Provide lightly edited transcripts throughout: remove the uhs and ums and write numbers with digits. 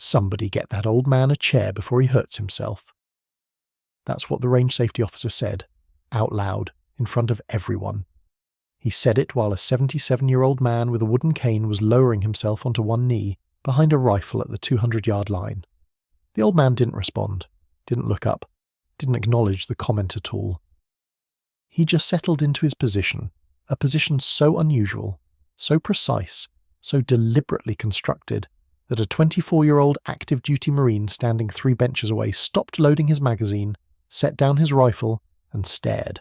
Somebody get that old man a chair before he hurts himself. That's what the range safety officer said, out loud, in front of everyone. He said it while a 77-year-old man with a wooden cane was lowering himself onto one knee behind a rifle at the 200-yard line. The old man didn't respond, didn't look up, didn't acknowledge the comment at all. He just settled into his position, a position so unusual, so precise, so deliberately constructed, that a 24-year-old active duty Marine standing 3 benches away stopped loading his magazine, set down his rifle, and stared.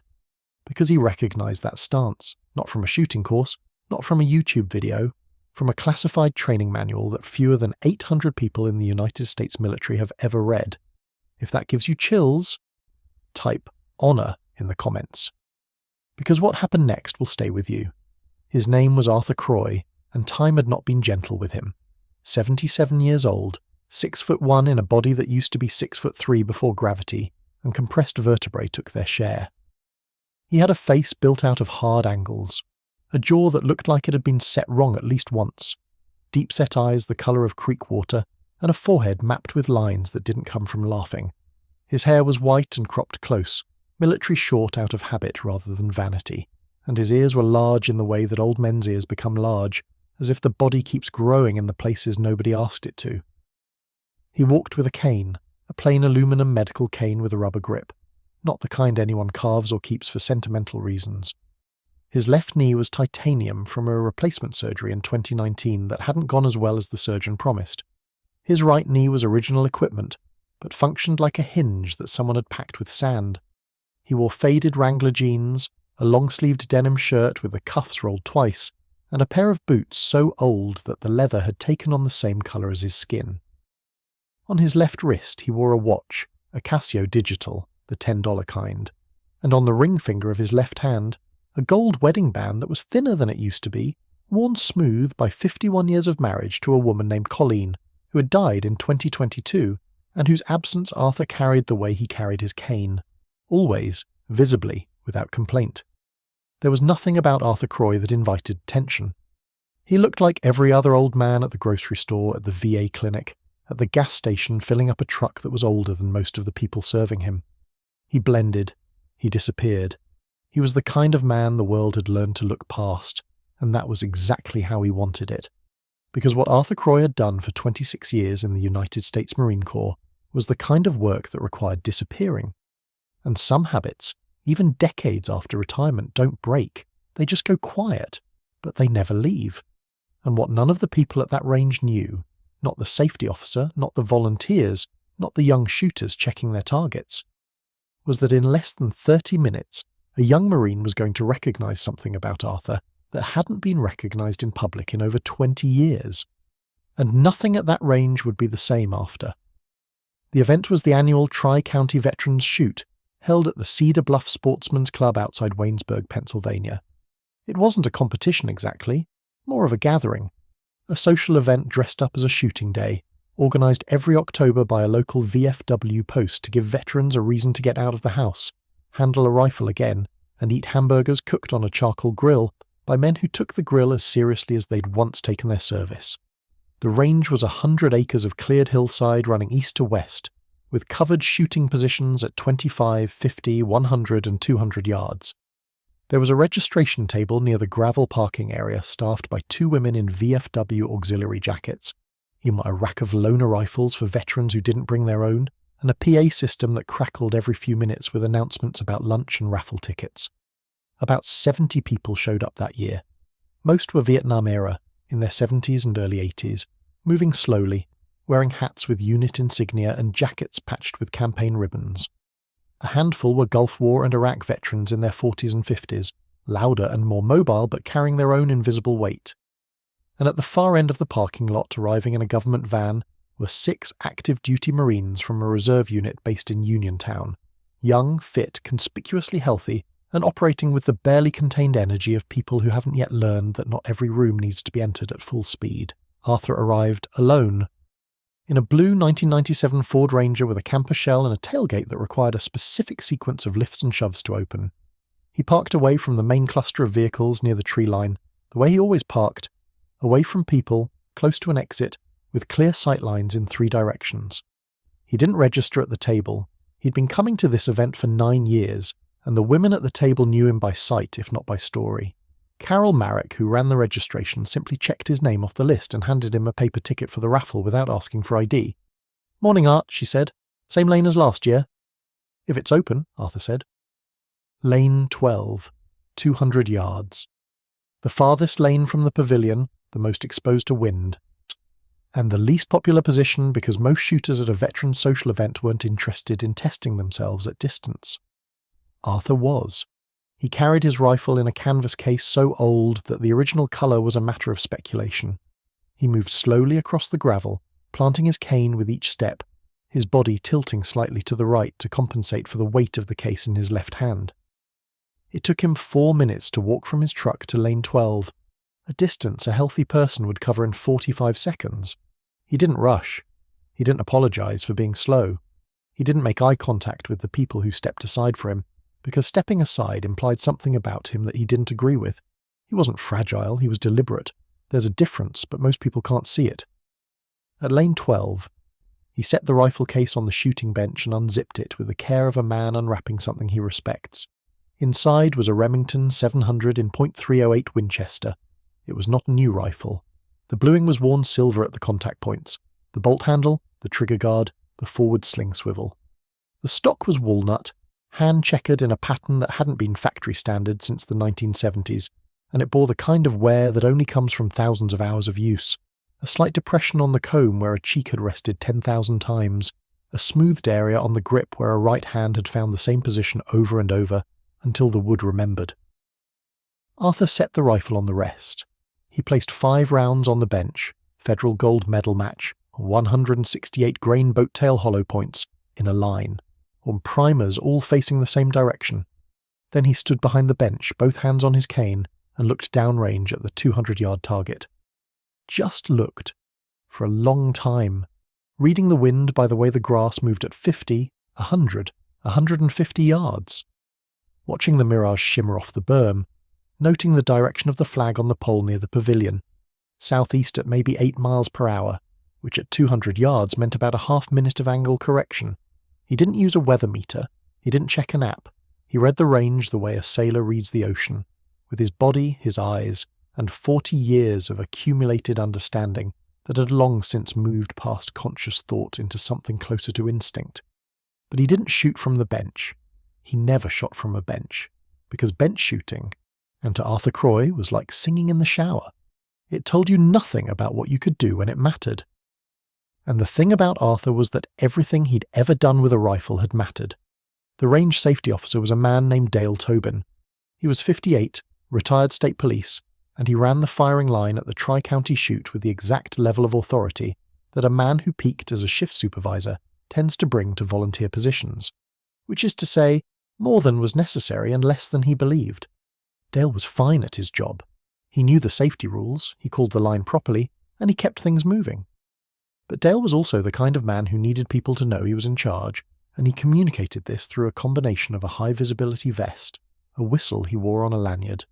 Because he recognized that stance, not from a shooting course, not from a YouTube video, from a classified training manual that fewer than 800 people in the United States military have ever read. If that gives you chills, type honor in the comments. Because what happened next will stay with you. His name was Arthur Croy, and time had not been gentle with him. 77 years old, 6'1" in a body that used to be 6'3" before gravity, and compressed vertebrae took their share. He had a face built out of hard angles, a jaw that looked like it had been set wrong at least once, deep-set eyes the colour of creek water, and a forehead mapped with lines that didn't come from laughing. His hair was white and cropped close, military short out of habit rather than vanity, and his ears were large in the way that old men's ears become large, as if the body keeps growing in the places nobody asked it to. He walked with a cane, a plain aluminum medical cane with a rubber grip, not the kind anyone carves or keeps for sentimental reasons. His left knee was titanium from a replacement surgery in 2019 that hadn't gone as well as the surgeon promised. His right knee was original equipment, but functioned like a hinge that someone had packed with sand. He wore faded Wrangler jeans, a long-sleeved denim shirt with the cuffs rolled twice, and a pair of boots so old that the leather had taken on the same colour as his skin. On his left wrist he wore a watch, a Casio digital, the $10 kind, and on the ring finger of his left hand, a gold wedding band that was thinner than it used to be, worn smooth by 51 years of marriage to a woman named Colleen, who had died in 2022, and whose absence Arthur carried the way he carried his cane, always, visibly, without complaint. There was nothing about Arthur Croy that invited attention. He looked like every other old man at the grocery store, at the VA clinic, at the gas station filling up a truck that was older than most of the people serving him. He blended. He disappeared. He was the kind of man the world had learned to look past, and that was exactly how he wanted it. Because what Arthur Croy had done for 26 years in the United States Marine Corps was the kind of work that required disappearing. And some habits, even decades after retirement, don't break. They just go quiet, but they never leave. And what none of the people at that range knew, not the safety officer, not the volunteers, not the young shooters checking their targets, was that in less than 30 minutes, a young Marine was going to recognise something about Arthur that hadn't been recognised in public in over 20 years. And nothing at that range would be the same after. The event was the annual Tri-County Veterans Shoot, held at the Cedar Bluff Sportsman's Club outside Waynesburg, Pennsylvania. It wasn't a competition exactly, more of a gathering, a social event dressed up as a shooting day, organised every October by a local VFW post to give veterans a reason to get out of the house, handle a rifle again, and eat hamburgers cooked on a charcoal grill by men who took the grill as seriously as they'd once taken their service. The range was 100 acres of cleared hillside running east to west, with covered shooting positions at 25, 50, 100 and 200 yards. There was a registration table near the gravel parking area staffed by 2 women in VFW auxiliary jackets, a rack of loaner rifles for veterans who didn't bring their own, and a PA system that crackled every few minutes with announcements about lunch and raffle tickets. About 70 people showed up that year. Most were Vietnam era, in their 70s and early 80s, moving slowly, wearing hats with unit insignia and jackets patched with campaign ribbons. A handful were Gulf War and Iraq veterans in their 40s and 50s, louder and more mobile but carrying their own invisible weight. And at the far end of the parking lot, arriving in a government van, were 6 active duty Marines from a reserve unit based in Uniontown, young, fit, conspicuously healthy, and operating with the barely contained energy of people who haven't yet learned that not every room needs to be entered at full speed. Arthur arrived alone, in a blue 1997 Ford Ranger with a camper shell and a tailgate that required a specific sequence of lifts and shoves to open. He parked away from the main cluster of vehicles near the tree line, the way he always parked, away from people, close to an exit, with clear sight lines in 3 directions. He didn't register at the table. He'd been coming to this event for 9 years, and the women at the table knew him by sight, if not by story. Carol Marek, who ran the registration, simply checked his name off the list and handed him a paper ticket for the raffle without asking for ID. "Morning, Art," she said. "Same lane as last year?" "If it's open," Arthur said. Lane 12, 200 yards. The farthest lane from the pavilion, the most exposed to wind. And the least popular position because most shooters at a veteran social event weren't interested in testing themselves at distance. Arthur was. He carried his rifle in a canvas case so old that the original colour was a matter of speculation. He moved slowly across the gravel, planting his cane with each step, his body tilting slightly to the right to compensate for the weight of the case in his left hand. It took him 4 minutes to walk from his truck to lane 12, a distance a healthy person would cover in 45 seconds. He didn't rush. He didn't apologise for being slow. He didn't make eye contact with the people who stepped aside for him, because stepping aside implied something about him that he didn't agree with. He wasn't fragile, he was deliberate. There's a difference, but most people can't see it. At lane 12, he set the rifle case on the shooting bench and unzipped it with the care of a man unwrapping something he respects. Inside was a Remington 700 in .308 Winchester. It was not a new rifle. The bluing was worn silver at the contact points, the bolt handle, the trigger guard, the forward sling swivel. The stock was walnut, hand-checkered in a pattern that hadn't been factory standard since the 1970s, and it bore the kind of wear that only comes from thousands of hours of use. A slight depression on the comb where a cheek had rested 10,000 times, a smoothed area on the grip where a right hand had found the same position over and over, until the wood remembered. Arthur set the rifle on the rest. He placed 5 rounds on the bench, Federal Gold Medal match, 168 grain boat-tail hollow points, in a line, on primers all facing the same direction. Then he stood behind the bench, both hands on his cane, and looked downrange at the 200-yard target. Just looked. For a long time, reading the wind by the way the grass moved at 50, 100, 150 yards. Watching the mirage shimmer off the berm, noting the direction of the flag on the pole near the pavilion, southeast at maybe 8 miles per hour, which at 200 yards meant about a half-minute of angle correction. He didn't use a weather meter, he didn't check an app, he read the range the way a sailor reads the ocean, with his body, his eyes, and 40 years of accumulated understanding that had long since moved past conscious thought into something closer to instinct. But he didn't shoot from the bench. He never shot from a bench, because bench shooting, and to Arthur Croy, was like singing in the shower. It told you nothing about what you could do when it mattered. And the thing about Arthur was that everything he'd ever done with a rifle had mattered. The range safety officer was a man named Dale Tobin. He was 58, retired state police, and he ran the firing line at the Tri-County shoot with the exact level of authority that a man who peaked as a shift supervisor tends to bring to volunteer positions, which is to say, more than was necessary and less than he believed. Dale was fine at his job. He knew the safety rules, he called the line properly, and he kept things moving. But Dale was also the kind of man who needed people to know he was in charge, and he communicated this through a combination of a high-visibility vest, a whistle he wore on a lanyard,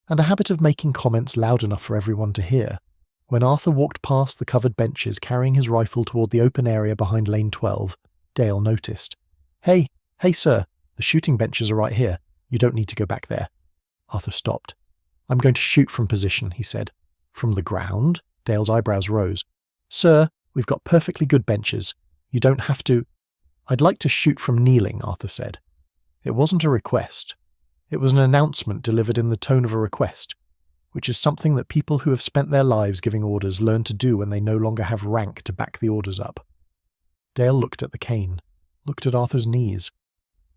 and a habit of making comments loud enough for everyone to hear. When Arthur walked past the covered benches carrying his rifle toward the open area behind lane 12, Dale noticed. Hey, sir, the shooting benches are right here. You don't need to go back there." Arthur stopped. "I'm going to shoot from position," he said. "From the ground?" Dale's eyebrows rose. "Sir, we've got perfectly good benches. You don't have to—" "I'd like to shoot from kneeling," Arthur said. It wasn't a request. It was an announcement delivered in the tone of a request, which is something that people who have spent their lives giving orders learn to do when they no longer have rank to back the orders up. Dale looked at the cane, looked at Arthur's knees,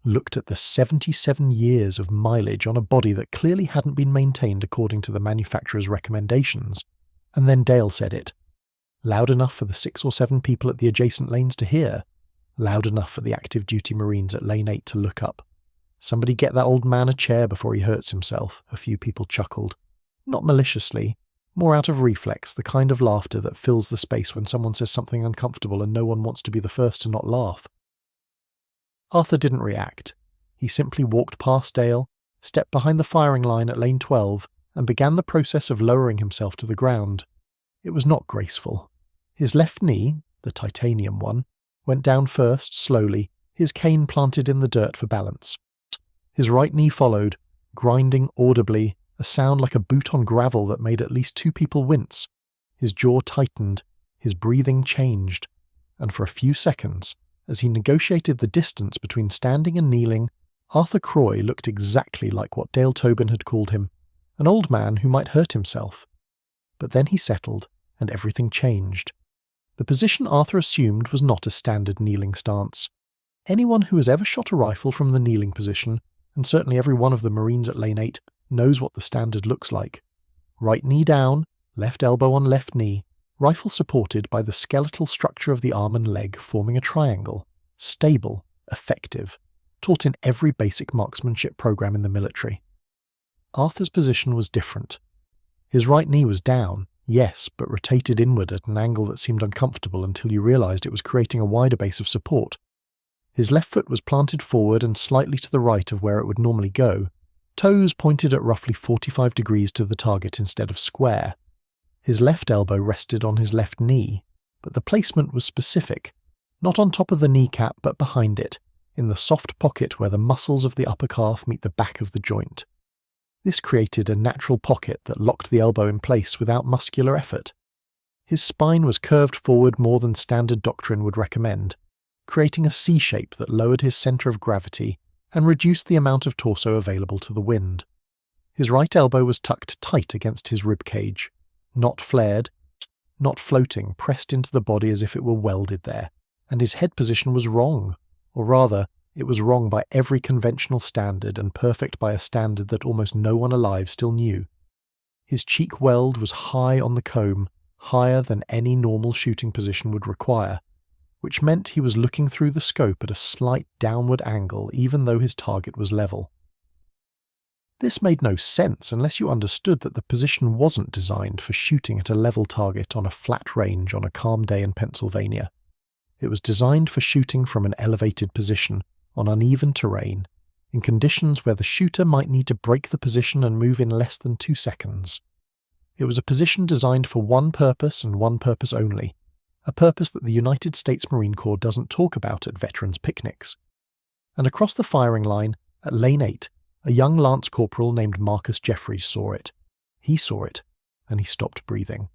looked at the 77 years of mileage on a body that clearly hadn't been maintained according to the manufacturer's recommendations, and then Dale said it. Loud enough for the 6 or 7 people at the adjacent lanes to hear, loud enough for the active duty Marines at lane 8 to look up. "Somebody get that old man a chair before he hurts himself," a few people chuckled. Not maliciously, more out of reflex, the kind of laughter that fills the space when someone says something uncomfortable and no one wants to be the first to not laugh. Arthur didn't react. He simply walked past Dale, stepped behind the firing line at lane 12, and began the process of lowering himself to the ground. It was not graceful. His left knee, the titanium one, went down first, slowly, his cane planted in the dirt for balance. His right knee followed, grinding audibly, a sound like a boot on gravel that made at least 2 people wince. His jaw tightened, his breathing changed, and for a few seconds, as he negotiated the distance between standing and kneeling, Arthur Croy looked exactly like what Dale Tobin had called him, an old man who might hurt himself. But then he settled, and everything changed. The position Arthur assumed was not a standard kneeling stance. Anyone who has ever shot a rifle from the kneeling position, and certainly every one of the Marines at Lane 8, knows what the standard looks like. Right knee down, left elbow on left knee, rifle supported by the skeletal structure of the arm and leg forming a triangle, stable, effective, taught in every basic marksmanship program in the military. Arthur's position was different. His right knee was down, yes, but rotated inward at an angle that seemed uncomfortable until you realised it was creating a wider base of support. His left foot was planted forward and slightly to the right of where it would normally go, toes pointed at roughly 45 degrees to the target instead of square. His left elbow rested on his left knee, but the placement was specific, not on top of the kneecap but behind it, in the soft pocket where the muscles of the upper calf meet the back of the joint. This created a natural pocket that locked the elbow in place without muscular effort. His spine was curved forward more than standard doctrine would recommend, creating a C shape that lowered his centre of gravity and reduced the amount of torso available to the wind. His right elbow was tucked tight against his rib cage, not flared, not floating, pressed into the body as if it were welded there, and his head position was wrong, or rather, it was wrong by every conventional standard and perfect by a standard that almost no one alive still knew. His cheek weld was high on the comb, higher than any normal shooting position would require, which meant he was looking through the scope at a slight downward angle even though his target was level. This made no sense unless you understood that the position wasn't designed for shooting at a level target on a flat range on a calm day in Pennsylvania. It was designed for shooting from an elevated position, on uneven terrain, in conditions where the shooter might need to break the position and move in less than 2 seconds. It was a position designed for one purpose and one purpose only, a purpose that the United States Marine Corps doesn't talk about at veterans' picnics. And across the firing line, at Lane 8, a young Lance Corporal named Marcus Jeffries saw it. He saw it, and he stopped breathing.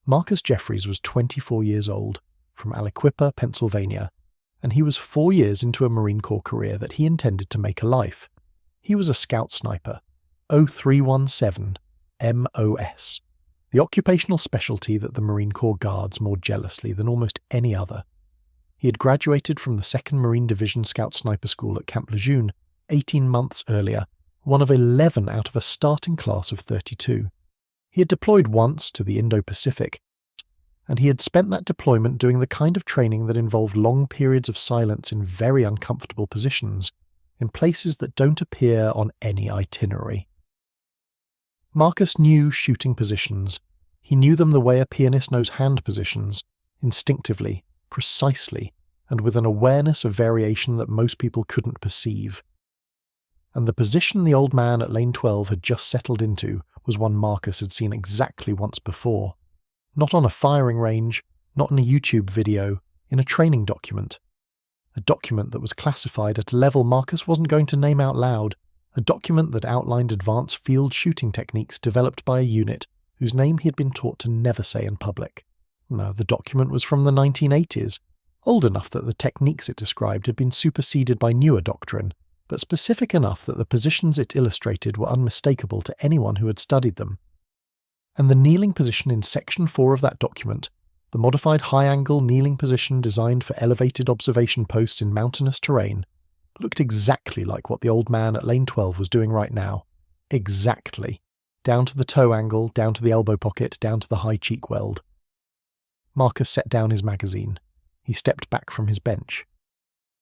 Marcus Jeffries was 24 years old, from Aliquippa, Pennsylvania, and he was 4 years into a Marine Corps career that he intended to make a life. He was a scout sniper, 0317 MOS, the occupational specialty that the Marine Corps guards more jealously than almost any other. He had graduated from the 2nd Marine Division Scout Sniper School at Camp Lejeune 18 months earlier, one of 11 out of a starting class of 32. He had deployed once to the Indo-Pacific, and he had spent that deployment doing the kind of training that involved long periods of silence in very uncomfortable positions, in places that don't appear on any itinerary. Marcus knew shooting positions. He knew them the way a pianist knows hand positions, instinctively, precisely, and with an awareness of variation that most people couldn't perceive. And the position the old man at Lane 12 had just settled into was one Marcus had seen exactly once before. Not on a firing range, not in a YouTube video, in a training document. A document that was classified at a level Marcus wasn't going to name out loud, a document that outlined advanced field shooting techniques developed by a unit whose name he had been taught to never say in public. No, the document was from the 1980s, old enough that the techniques it described had been superseded by newer doctrine, but specific enough that the positions it illustrated were unmistakable to anyone who had studied them. And the kneeling position in Section 4 of that document, the modified high-angle kneeling position designed for elevated observation posts in mountainous terrain, looked exactly like what the old man at Lane 12 was doing right now. Exactly. Down to the toe angle, down to the elbow pocket, down to the high cheek weld. Marcus set down his magazine. He stepped back from his bench.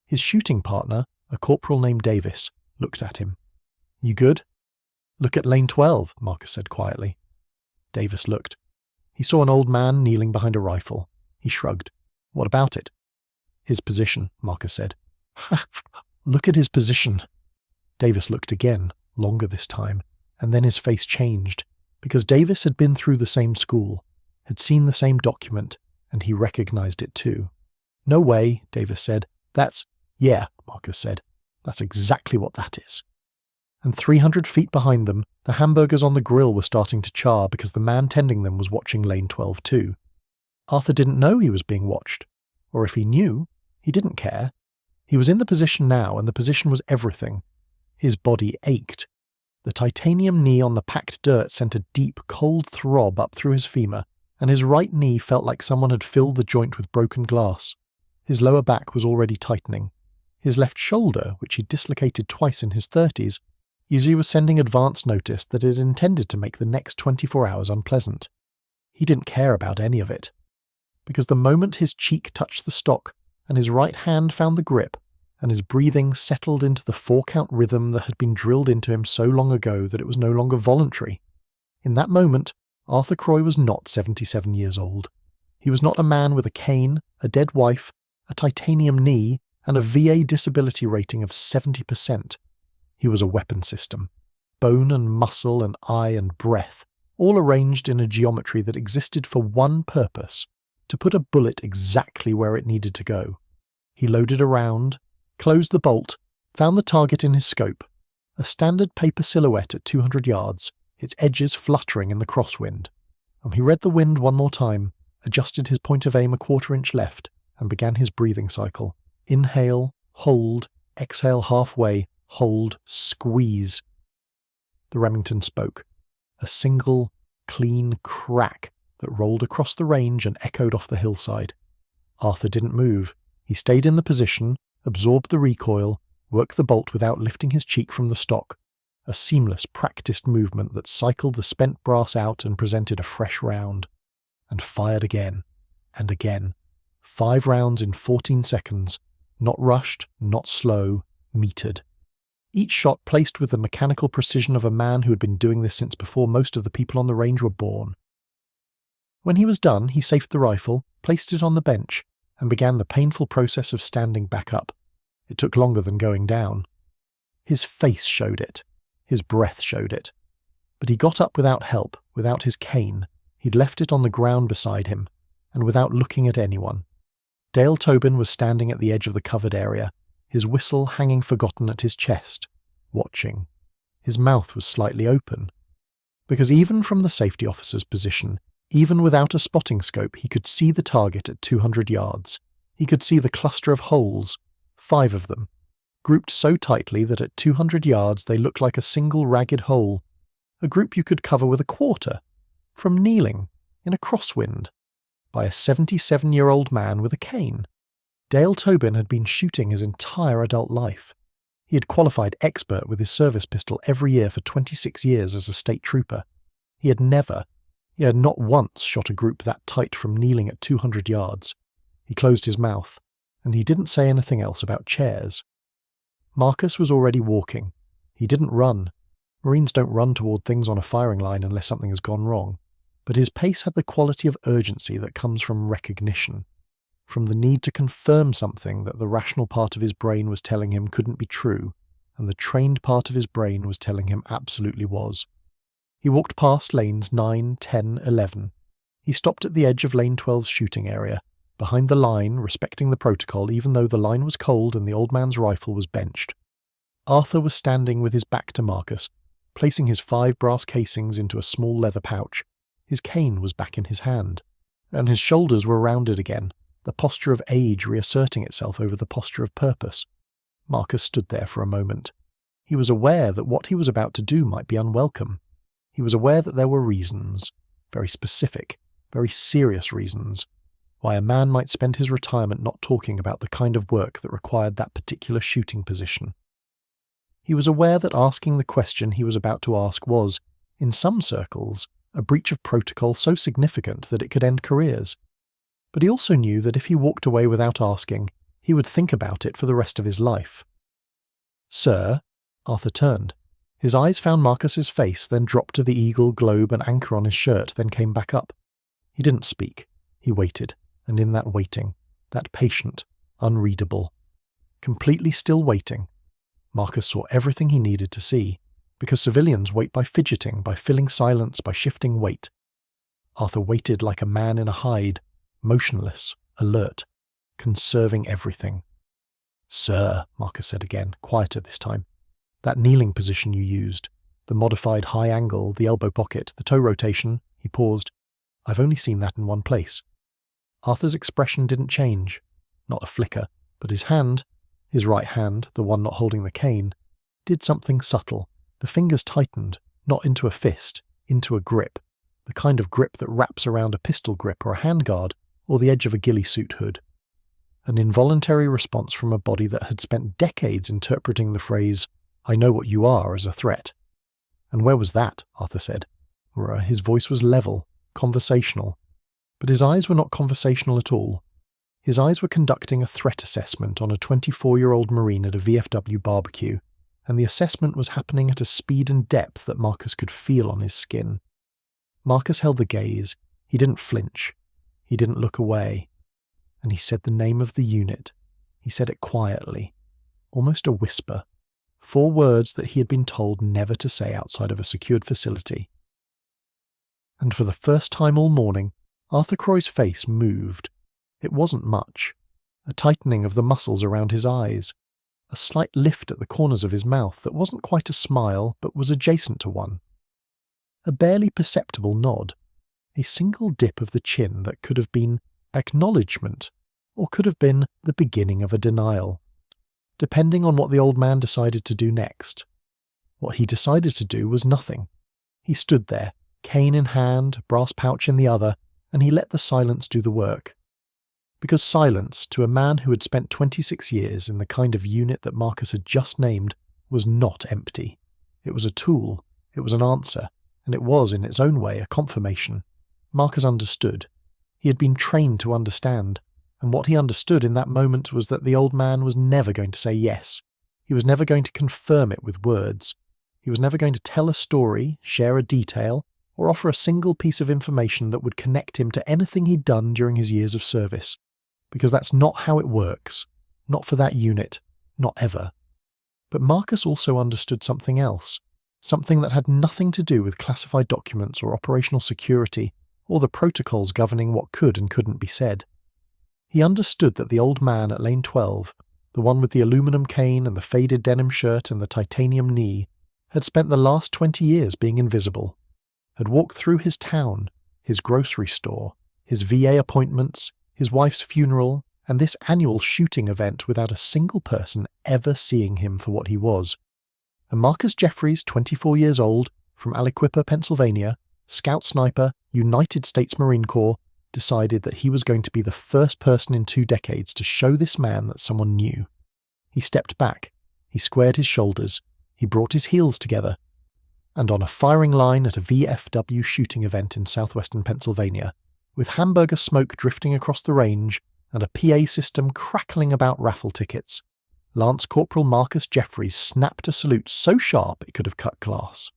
His shooting partner, a corporal named Davis, looked at him. "You good?" "Look at Lane 12, Marcus said quietly. Davis looked. He saw an old man kneeling behind a rifle. He shrugged. "What about it?" "His position," Marcus said. "Look at his position." Davis looked again, longer this time, and then his face changed, because Davis had been through the same school, had seen the same document, and he recognized it too. "No way," Davis said. Yeah," Marcus said. "That's exactly what that is." And 300 feet behind them, the hamburgers on the grill were starting to char because the man tending them was watching lane 12 too. Arthur didn't know he was being watched. Or if he knew, he didn't care. He was in the position now, and the position was everything. His body ached. The titanium knee on the packed dirt sent a deep, cold throb up through his femur, and his right knee felt like someone had filled the joint with broken glass. His lower back was already tightening. His left shoulder, which he dislocated twice in his 30s, usually was sending advance notice that it intended to make the next 24 hours unpleasant. He didn't care about any of it. Because the moment his cheek touched the stock, and his right hand found the grip, and his breathing settled into the 4-count rhythm that had been drilled into him so long ago that it was no longer voluntary, in that moment, Arthur Croy was not 77 years old. He was not a man with a cane, a dead wife, a titanium knee, and a VA disability rating of 70%. He was a weapon system. Bone and muscle and eye and breath, all arranged in a geometry that existed for one purpose: to put a bullet exactly where it needed to go. He loaded a round, closed the bolt, found the target in his scope, a standard paper silhouette at 200 yards, its edges fluttering in the crosswind. He read the wind one more time, adjusted his point of aim a quarter-inch left, and began his breathing cycle. Inhale, hold, exhale halfway, hold, squeeze. The Remington spoke. A single, clean crack that rolled across the range and echoed off the hillside. Arthur didn't move. He stayed in the position, absorbed the recoil, worked the bolt without lifting his cheek from the stock. A seamless, practiced movement that cycled the spent brass out and presented a fresh round. And fired again. And again. 5 rounds in 14 seconds. Not rushed, not slow, metered. Each shot placed with the mechanical precision of a man who had been doing this since before most of the people on the range were born. When he was done, he safed the rifle, placed it on the bench, and began the painful process of standing back up. It took longer than going down. His face showed it. His breath showed it. But he got up without help, without his cane. He'd left it on the ground beside him, and without looking at anyone. Dale Tobin was standing at the edge of the covered area, his whistle hanging forgotten at his chest, watching. His mouth was slightly open. Because even from the safety officer's position, even without a spotting scope, he could see the target at 200 yards. He could see the cluster of holes, 5 of them, grouped so tightly that at 200 yards they looked like a single ragged hole, a group you could cover with a quarter, from kneeling, in a crosswind, by a 77-year-old man with a cane. Dale Tobin had been shooting his entire adult life. He had qualified expert with his service pistol every year for 26 years as a state trooper. He had not once shot a group that tight from kneeling at 200 yards. He closed his mouth, and he didn't say anything else about chairs. Marcus was already walking. He didn't run. Marines don't run toward things on a firing line unless something has gone wrong. But his pace had the quality of urgency that comes from recognition, from the need to confirm something that the rational part of his brain was telling him couldn't be true, and the trained part of his brain was telling him absolutely was. He walked past lanes 9, 10, 11. He stopped at the edge of lane 12's shooting area, behind the line, respecting the protocol even though the line was cold and the old man's rifle was benched. Arthur was standing with his back to Marcus, placing his 5 brass casings into a small leather pouch. His cane was back in his hand, and his shoulders were rounded again, the posture of age reasserting itself over the posture of purpose. Marcus stood there for a moment. He was aware that what he was about to do might be unwelcome. He was aware that there were reasons, very specific, very serious reasons, why a man might spend his retirement not talking about the kind of work that required that particular shooting position. He was aware that asking the question he was about to ask was, in some circles, a breach of protocol so significant that it could end careers. But he also knew that if he walked away without asking, he would think about it for the rest of his life. "Sir?" Arthur turned. His eyes found Marcus's face, then dropped to the eagle, globe and anchor on his shirt, then came back up. He didn't speak. He waited, and in that waiting, that patient, unreadable, completely still waiting, Marcus saw everything he needed to see, because civilians wait by fidgeting, by filling silence, by shifting weight. Arthur waited like a man in a hide, motionless, alert, conserving everything. "Sir," Marcus said again, quieter this time, "that kneeling position you used, the modified high angle, the elbow pocket, the toe rotation," he paused. "I've only seen that in one place." Arthur's expression didn't change, not a flicker, but his hand, his right hand, the one not holding the cane, did something subtle. The fingers tightened, not into a fist, into a grip, the kind of grip that wraps around a pistol grip or a handguard or the edge of a ghillie suit hood. An involuntary response from a body that had spent decades interpreting the phrase, "I know what you are," as a threat. "And where was that?" Arthur said. His voice was level, conversational, but his eyes were not conversational at all. His eyes were conducting a threat assessment on a 24-year-old Marine at a VFW barbecue, and the assessment was happening at a speed and depth that Marcus could feel on his skin. Marcus held the gaze. He didn't flinch. He didn't look away. And he said the name of the unit. He said it quietly, almost a whisper. 4 words that he had been told never to say outside of a secured facility. And for the first time all morning, Arthur Croy's face moved. It wasn't much. A tightening of the muscles around his eyes. A slight lift at the corners of his mouth that wasn't quite a smile, but was adjacent to one. A barely perceptible nod. A single dip of the chin that could have been acknowledgement, or could have been the beginning of a denial, depending on what the old man decided to do next. What he decided to do was nothing. He stood there, cane in hand, brass pouch in the other, and he let the silence do the work. Because silence, to a man who had spent 26 years in the kind of unit that Marcus had just named, was not empty. It was a tool, it was an answer, and it was, in its own way, a confirmation. Marcus understood. He had been trained to understand, and what he understood in that moment was that the old man was never going to say yes. He was never going to confirm it with words. He was never going to tell a story, share a detail, or offer a single piece of information that would connect him to anything he'd done during his years of service. Because that's not how it works. Not for that unit. Not ever. But Marcus also understood something else. Something that had nothing to do with classified documents or operational security, or the protocols governing what could and couldn't be said. He understood that the old man at Lane 12, the one with the aluminum cane and the faded denim shirt and the titanium knee, had spent the last 20 years being invisible, had walked through his town, his grocery store, his VA appointments, his wife's funeral, and this annual shooting event without a single person ever seeing him for what he was. And Marcus Jeffries, 24 years old, from Aliquippa, Pennsylvania, scout sniper, United States Marine Corps, decided that he was going to be the first person in 2 decades to show this man that someone knew. He stepped back, he squared his shoulders, he brought his heels together, and on a firing line at a VFW shooting event in southwestern Pennsylvania, with hamburger smoke drifting across the range and a PA system crackling about raffle tickets, Lance Corporal Marcus Jeffries snapped a salute so sharp it could have cut glass.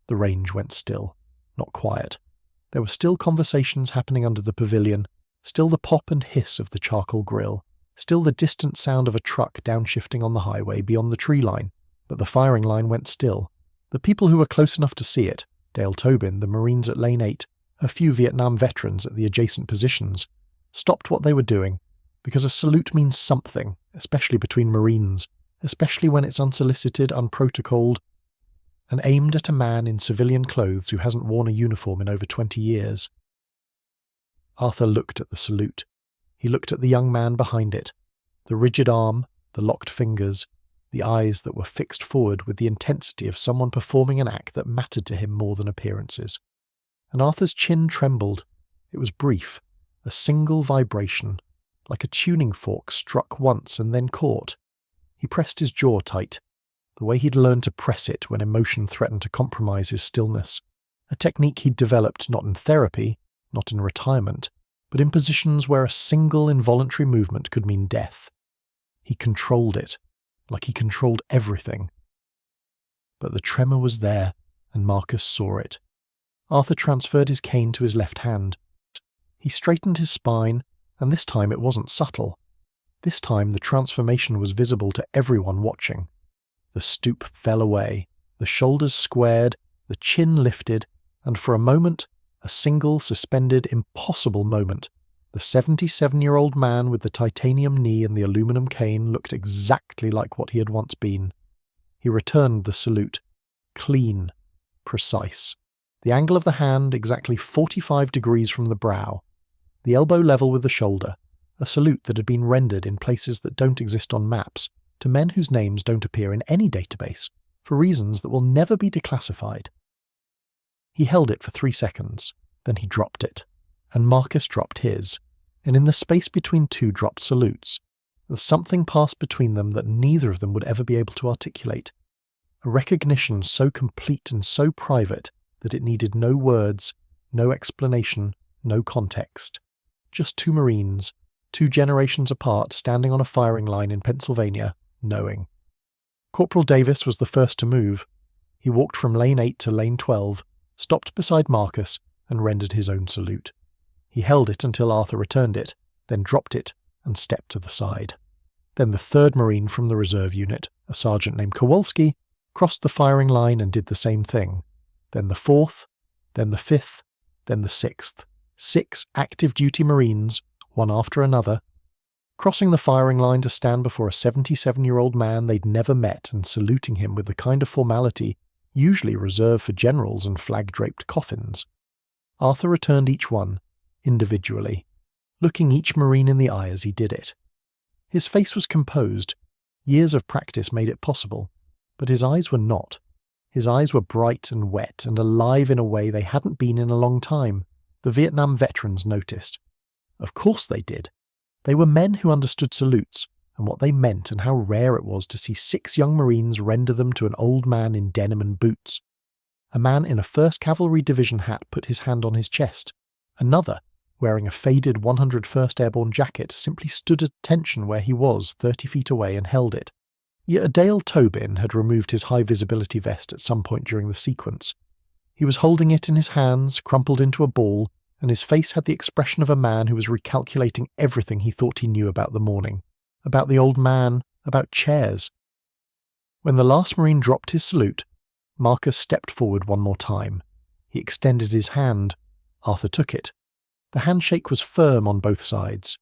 The range went still, not quiet. There were still conversations happening under the pavilion, still the pop and hiss of the charcoal grill, still the distant sound of a truck downshifting on the highway beyond the tree line, but the firing line went still. The people who were close enough to see it, Dale Tobin, the Marines at Lane 8, a few Vietnam veterans at the adjacent positions, stopped what they were doing, because a salute means something, especially between Marines, especially when it's unsolicited, unprotocoled, and aimed at a man in civilian clothes who hasn't worn a uniform in over 20 years. Arthur looked at the salute. He looked at the young man behind it, the rigid arm, the locked fingers, the eyes that were fixed forward with the intensity of someone performing an act that mattered to him more than appearances. And Arthur's chin trembled. It was brief, a single vibration, like a tuning fork struck once and then caught. He pressed his jaw tight, the way he'd learned to press it when emotion threatened to compromise his stillness, a technique he'd developed not in therapy, not in retirement, but in positions where a single involuntary movement could mean death. He controlled it, like he controlled everything. But the tremor was there, and Marcus saw it. Arthur transferred his cane to his left hand. He straightened his spine, and this time it wasn't subtle. This time the transformation was visible to everyone watching. The stoop fell away, the shoulders squared, the chin lifted, and for a moment, a single, suspended, impossible moment, The 77-year-old man with the titanium knee and the aluminum cane looked exactly like what he had once been. He returned the salute. Clean. Precise. The angle of the hand exactly 45 degrees from the brow. The elbow level with the shoulder. A salute that had been rendered in places that don't exist on maps, to men whose names don't appear in any database, for reasons that will never be declassified. He held it for 3 seconds, then he dropped it, and Marcus dropped his, and in the space between two dropped salutes, something passed between them that neither of them would ever be able to articulate. A recognition so complete and so private that it needed no words, no explanation, no context. Just two Marines, 2 generations apart, standing on a firing line in Pennsylvania, knowing. Corporal Davis was the first to move. He walked from lane 8 to lane 12, stopped beside Marcus, and rendered his own salute. He held it until Arthur returned it, then dropped it and stepped to the side. Then the 3rd Marine from the reserve unit, a sergeant named Kowalski, crossed the firing line and did the same thing. Then the 4th, then the 5th, then the 6th. 6 active duty Marines, one after another, crossing the firing line to stand before a 77-year-old man they'd never met and saluting him with the kind of formality usually reserved for generals and flag-draped coffins. Arthur returned each one, individually, looking each Marine in the eye as he did it. His face was composed. Years of practice made it possible, but his eyes were not. His eyes were bright and wet and alive in a way they hadn't been in a long time. The Vietnam veterans noticed. Of course they did. They were men who understood salutes, and what they meant and how rare it was to see 6 young Marines render them to an old man in denim and boots. A man in a 1st Cavalry Division hat put his hand on his chest. Another, wearing a faded 101st Airborne jacket, simply stood at attention where he was 30 feet away and held it. Yet Dale Tobin had removed his high-visibility vest at some point during the sequence. He was holding it in his hands, crumpled into a ball, and his face had the expression of a man who was recalculating everything he thought he knew about the morning, about the old man, about chairs. When the last Marine dropped his salute, Marcus stepped forward one more time. He extended his hand. Arthur took it. The handshake was firm on both sides.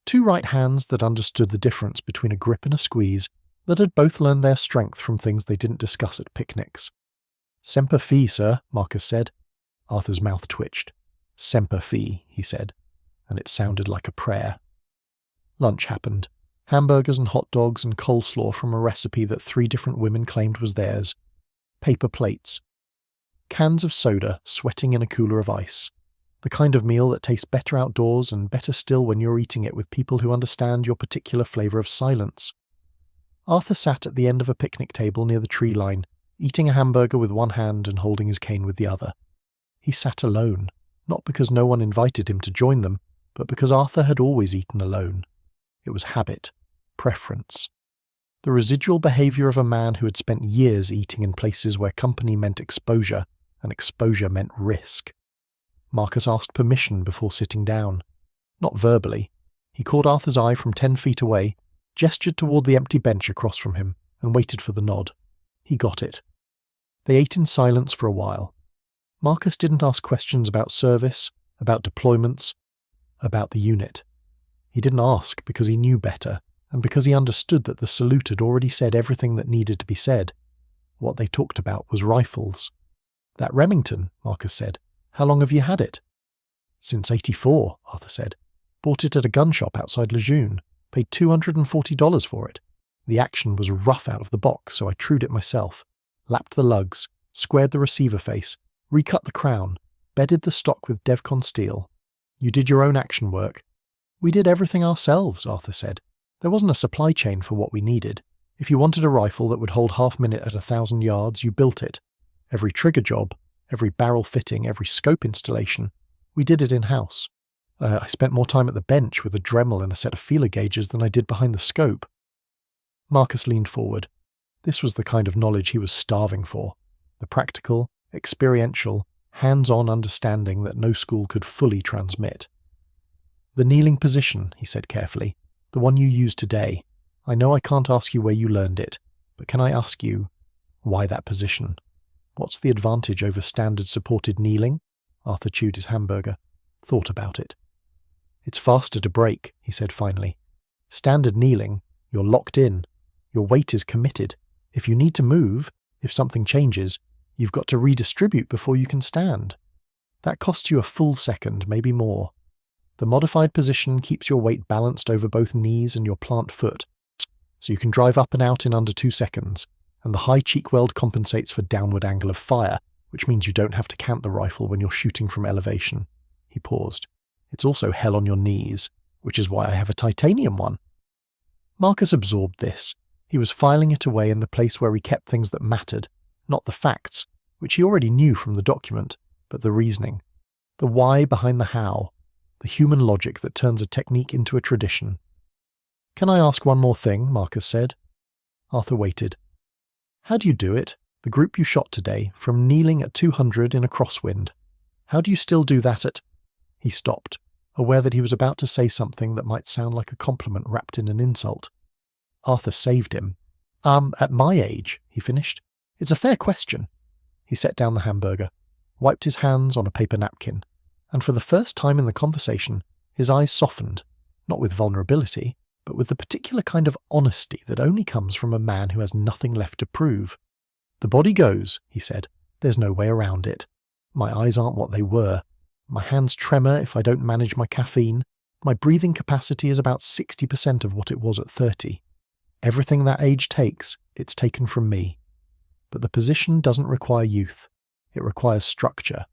2 right hands that understood the difference between a grip and a squeeze, that had both learned their strength from things they didn't discuss at picnics. "Semper Fi, sir," Marcus said. Arthur's mouth twitched. "Semper Fi," he said, and it sounded like a prayer. Lunch happened. Hamburgers and hot dogs and coleslaw from a recipe that 3 different women claimed was theirs. Paper plates. Cans of soda sweating in a cooler of ice. The kind of meal that tastes better outdoors and better still when you're eating it with people who understand your particular flavour of silence. Arthur sat at the end of a picnic table near the tree line, eating a hamburger with one hand and holding his cane with the other. He sat alone, not because no one invited him to join them, but because Arthur had always eaten alone. It was habit, preference. The residual behaviour of a man who had spent years eating in places where company meant exposure, and exposure meant risk. Marcus asked permission before sitting down. Not verbally. He caught Arthur's eye from 10 feet away, gestured toward the empty bench across from him, and waited for the nod. He got it. They ate in silence for a while. Marcus didn't ask questions about service, about deployments, about the unit. He didn't ask because he knew better, and because he understood that the salute had already said everything that needed to be said. What they talked about was rifles. "That Remington," Marcus said. "How long have you had it?" "Since '84, Arthur said. "Bought it at a gun shop outside Lejeune. Paid $240 for it. The action was rough out of the box, so I trued it myself. Lapped the lugs, squared the receiver face, recut the crown, bedded the stock with Devcon steel. You did your own action work." "We did everything ourselves," Arthur said. "There wasn't a supply chain for what we needed. If you wanted a rifle that would hold half minute at 1,000 yards, you built it. Every trigger job, every barrel fitting, every scope installation, we did it in-house. I spent more time at the bench with a Dremel and a set of feeler gauges than I did behind the scope." Marcus leaned forward. This was the kind of knowledge he was starving for. The practical, experiential, hands-on understanding that no school could fully transmit. "The kneeling position," he said carefully. "The one you use today. I know I can't ask you where you learned it, but can I ask you, why that position? What's the advantage over standard supported kneeling?" Arthur chewed his hamburger. Thought about it. It's faster to brake, he said finally. Standard kneeling, you're locked in. Your weight is committed. If you need to move, if something changes, you've got to redistribute before you can stand. That costs you a full second, maybe more. The modified position keeps your weight balanced over both knees and your plant foot, so you can drive up and out in under 2 seconds, and the high cheek weld compensates for downward angle of fire, which means you don't have to count the rifle when you're shooting from elevation. He paused. It's also hell on your knees, which is why I have a titanium one. Marcus absorbed this. He was filing it away in the place where he kept things that mattered, not the facts, which he already knew from the document, but the reasoning. The why behind the how. The human logic that turns a technique into a tradition. Can I ask one more thing? Marcus said. Arthur waited. How do you do it, the group you shot today, from kneeling at 200 in a crosswind? How do you still do that at... He stopped, aware that he was about to say something that might sound like a compliment wrapped in an insult. Arthur saved him. At my age, he finished. It's a fair question. He set down the hamburger, wiped his hands on a paper napkin, and for the first time in the conversation, his eyes softened, not with vulnerability, but with the particular kind of honesty that only comes from a man who has nothing left to prove. The body goes, he said. There's no way around it. My eyes aren't what they were. My hands tremor if I don't manage my caffeine. My breathing capacity is about 60% of what it was at 30. Everything that age takes, it's taken from me. But the position doesn't require youth. It requires structure.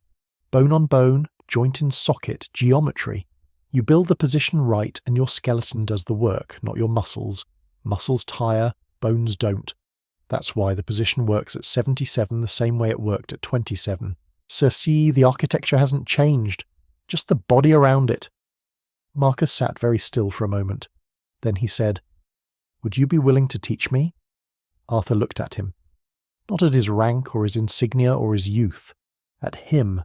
Bone on bone, joint in socket, geometry. You build the position right and your skeleton does the work, not your muscles. Muscles tire, bones don't. That's why the position works at 77 the same way it worked at 27. See, the architecture hasn't changed, just the body around it. Marcus sat very still for a moment. Then he said, Would you be willing to teach me? Arthur looked at him. Not at his rank or his insignia or his youth. At him.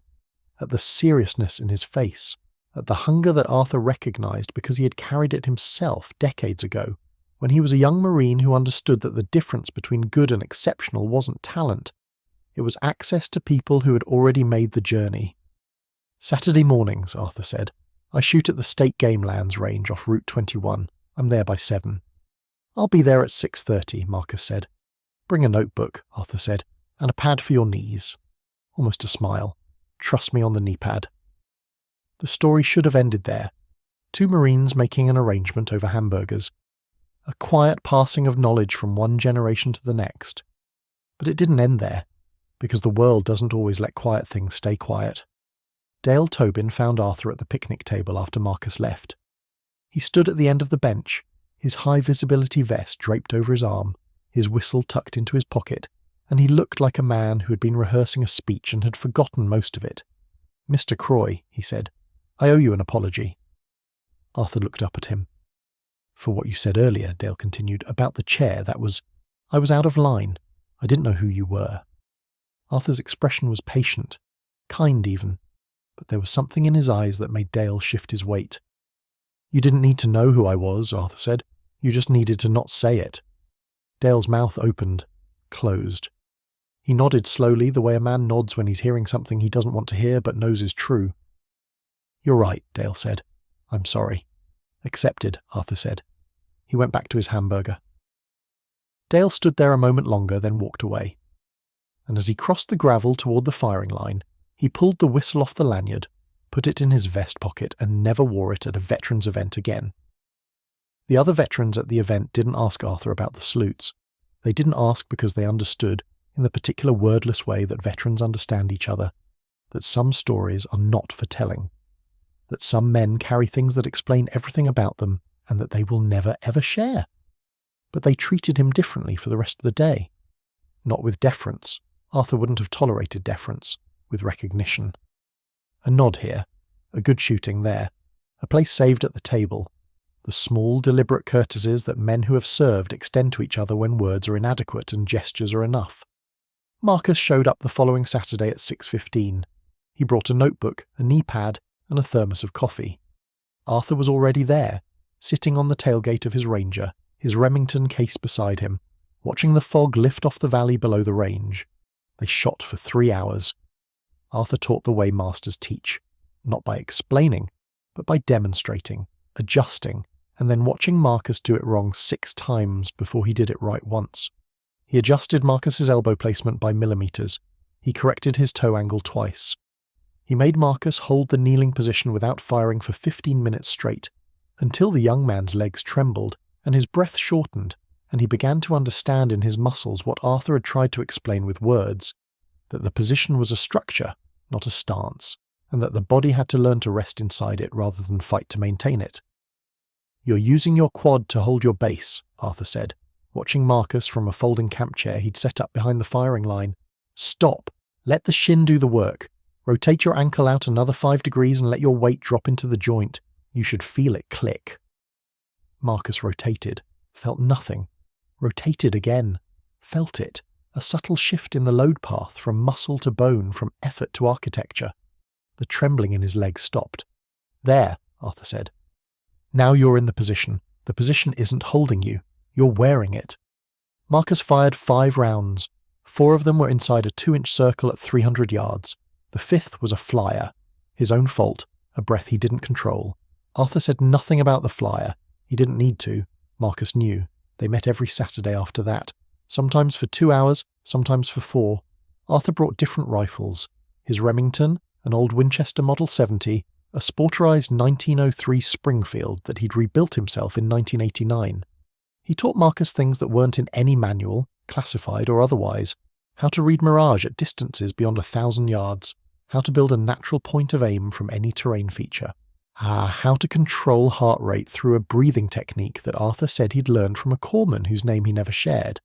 At the seriousness in his face. At the hunger that Arthur recognized because he had carried it himself decades ago, when he was a young Marine who understood that the difference between good and exceptional wasn't talent. It was access to people who had already made the journey. Saturday mornings, Arthur said. I shoot at the State Game Lands range off Route 21. I'm there by 7. I'll be there at 6:30, Marcus said. Bring a notebook, Arthur said, and a pad for your knees. Almost a smile. Trust me on the knee pad. The story should have ended there. 2 Marines making an arrangement over hamburgers. A quiet passing of knowledge from one generation to the next. But it didn't end there, because the world doesn't always let quiet things stay quiet. Dale Tobin found Arthur at the picnic table after Marcus left. He stood at the end of the bench, his high-visibility vest draped over his arm, his whistle tucked into his pocket, and he looked like a man who had been rehearsing a speech and had forgotten most of it. Mr. Croy, he said, I owe you an apology. Arthur looked up at him. For what you said earlier, Dale continued, about the chair, I was out of line. I didn't know who you were. Arthur's expression was patient, kind even, but there was something in his eyes that made Dale shift his weight. You didn't need to know who I was, Arthur said. You just needed to not say it. Dale's mouth opened, closed. He nodded slowly, the way a man nods when he's hearing something he doesn't want to hear but knows is true. You're right, Dale said. I'm sorry. Accepted, Arthur said. He went back to his hamburger. Dale stood there a moment longer, then walked away. And as he crossed the gravel toward the firing line, he pulled the whistle off the lanyard, put it in his vest pocket, and never wore it at a veterans event again. The other veterans at the event didn't ask Arthur about the salutes. They didn't ask because they understood, in the particular wordless way that veterans understand each other, that some stories are not for telling, that some men carry things that explain everything about them and that they will never ever share. But they treated him differently for the rest of the day. Not with deference. Arthur wouldn't have tolerated deference. With recognition. A nod here, a good shooting there, a place saved at the table, the small, deliberate courtesies that men who have served extend to each other when words are inadequate and gestures are enough. Marcus showed up the following Saturday at 6:15. He brought a notebook, a knee pad, and a thermos of coffee. Arthur was already there, sitting on the tailgate of his Ranger, his Remington case beside him, watching the fog lift off the valley below the range. They shot for 3 hours. Arthur taught the way masters teach, not by explaining, but by demonstrating, adjusting, and then watching Marcus do it wrong 6 times before he did it right once. He adjusted Marcus's elbow placement by millimeters. He corrected his toe angle twice. He made Marcus hold the kneeling position without firing for 15 minutes straight, until the young man's legs trembled and his breath shortened, and he began to understand in his muscles what Arthur had tried to explain with words, that the position was a structure, not a stance, and that the body had to learn to rest inside it rather than fight to maintain it. "You're using your quad to hold your base," Arthur said, watching Marcus from a folding camp chair he'd set up behind the firing line. "Stop! Let the shin do the work. Rotate your ankle out another 5 degrees and let your weight drop into the joint. You should feel it click." Marcus rotated, felt nothing. Rotated again, felt it, a subtle shift in the load path from muscle to bone, from effort to architecture. The trembling in his legs stopped. "There," Arthur said. "Now you're in the position. The position isn't holding you. You're wearing it." Marcus fired 5 rounds. 4 of them were inside a 2-inch circle at 300 yards. The 5th was a flyer. His own fault, a breath he didn't control. Arthur said nothing about the flyer. He didn't need to. Marcus knew. They met every Saturday after that. Sometimes for 2 hours, sometimes for 4. Arthur brought different rifles. His Remington, an old Winchester Model 70, a sporterized 1903 Springfield that he'd rebuilt himself in 1989. He taught Marcus things that weren't in any manual, classified or otherwise. How to read mirage at distances beyond 1,000 yards. How to build a natural point of aim from any terrain feature. How to control heart rate through a breathing technique that Arthur said he'd learned from a corpsman whose name he never shared.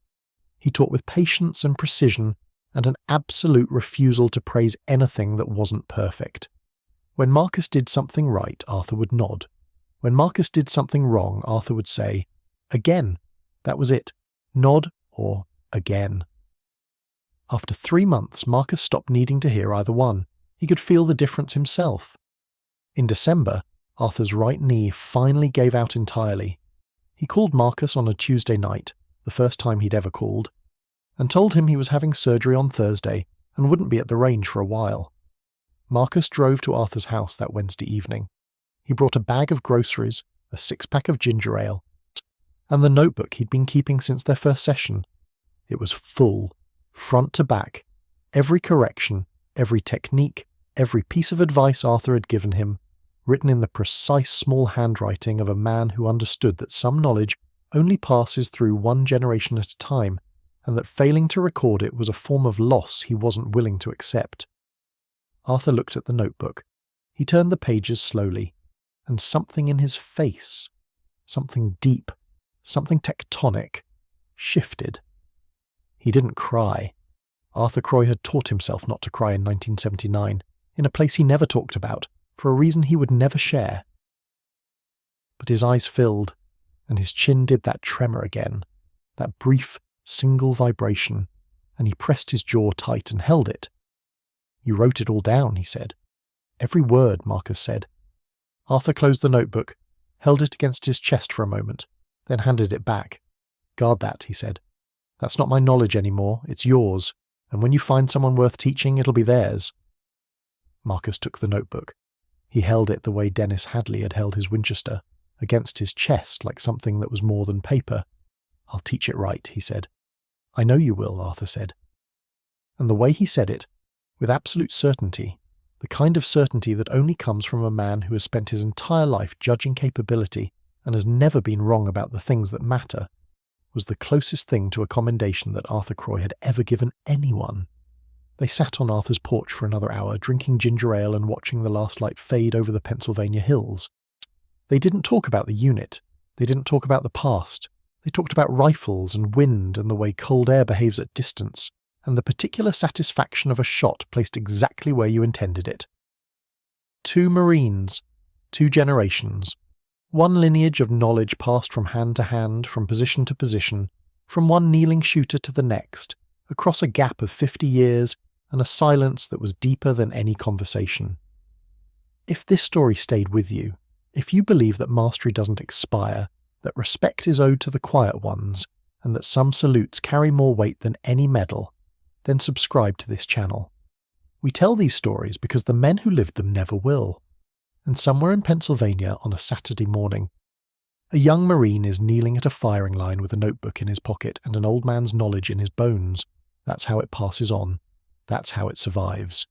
He taught with patience and precision, and an absolute refusal to praise anything that wasn't perfect. When Marcus did something right, Arthur would nod. When Marcus did something wrong, Arthur would say, "Again." That was it. Nod or again. After 3 months, Marcus stopped needing to hear either one. He could feel the difference himself. In December, Arthur's right knee finally gave out entirely. He called Marcus on a Tuesday night, the first time he'd ever called, and told him he was having surgery on Thursday and wouldn't be at the range for a while. Marcus drove to Arthur's house that Wednesday evening. He brought a bag of groceries, a 6-pack of ginger ale, and the notebook he'd been keeping since their first session. It was full, front to back, every correction, every technique, every piece of advice Arthur had given him, written in the precise small handwriting of a man who understood that some knowledge only passes through one generation at a time, and that failing to record it was a form of loss he wasn't willing to accept. Arthur looked at the notebook. He turned the pages slowly, and something in his face, something deep, something tectonic, shifted. He didn't cry. Arthur Croy had taught himself not to cry in 1979, in a place he never talked about, for a reason he would never share. But his eyes filled, and his chin did that tremor again, that brief, single vibration, and he pressed his jaw tight and held it. "You wrote it all down," he said. "Every word," Marcus said. Arthur closed the notebook, held it against his chest for a moment, then handed it back. "Guard that," he said. "That's not my knowledge anymore, it's yours, and when you find someone worth teaching, it'll be theirs." Marcus took the notebook. He held it the way Dennis Hadley had held his Winchester, against his chest like something that was more than paper. "I'll teach it right," he said. "I know you will," Arthur said. And the way he said it, with absolute certainty, the kind of certainty that only comes from a man who has spent his entire life judging capability and has never been wrong about the things that matter, was the closest thing to a commendation that Arthur Croy had ever given anyone. They sat on Arthur's porch for another hour, drinking ginger ale and watching the last light fade over the Pennsylvania hills. They didn't talk about the unit. They didn't talk about the past. They talked about rifles and wind and the way cold air behaves at distance, and the particular satisfaction of a shot placed exactly where you intended it. 2 Marines, 2 generations, one lineage of knowledge passed from hand to hand, from position to position, from one kneeling shooter to the next, across a gap of 50 years and a silence that was deeper than any conversation. If this story stayed with you, if you believe that mastery doesn't expire, that respect is owed to the quiet ones, and that some salutes carry more weight than any medal, then subscribe to this channel. We tell these stories because the men who lived them never will. And somewhere in Pennsylvania on a Saturday morning, a young Marine is kneeling at a firing line with a notebook in his pocket and an old man's knowledge in his bones. That's how it passes on. That's how it survives.